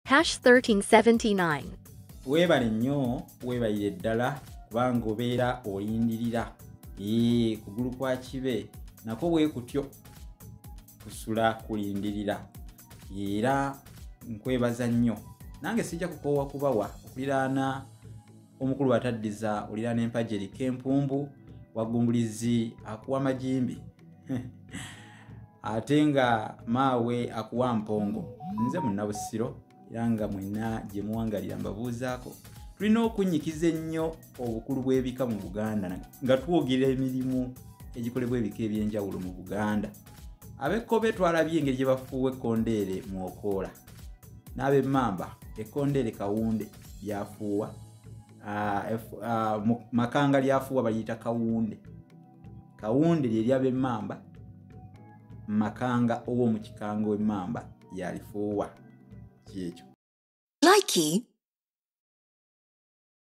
#1379. Weebale nnyo, weebalire ddala kubanga obeera olindirira. Kugulu kwa kibe nako bwe kutyo kusula kulindirira. Era nkwebaza nnyo. Nange sijja kukoowa kubawa okuliraana omukulu ataddiza oliraana empagi eriko empumbu wagumbulizi akuwa magimbi. Ate nga maawe akuwa mpongo. Nze munnabusiro era nga mwenna gye muwangalira mbabuuzaako. Tulina okunyikiza ennyo obukulu bw'ebika mu Buganda nga twogera emirimu egikolebwa ebika eby'enjawulo mu Buganda. Ab'Ekkobe twalabye engeri gye bafuuwa ekkondeere mu Okoola. N'ab'Emmamba ekkondeere kawunde lyafuuwa. Makanga lyafuuwa baliyita kawunde. Kawunde lye ly'Ab'Emmamba, Makanga ow'omu kikanga w'Emmamba yalifuuwa. Kyekyo. Likey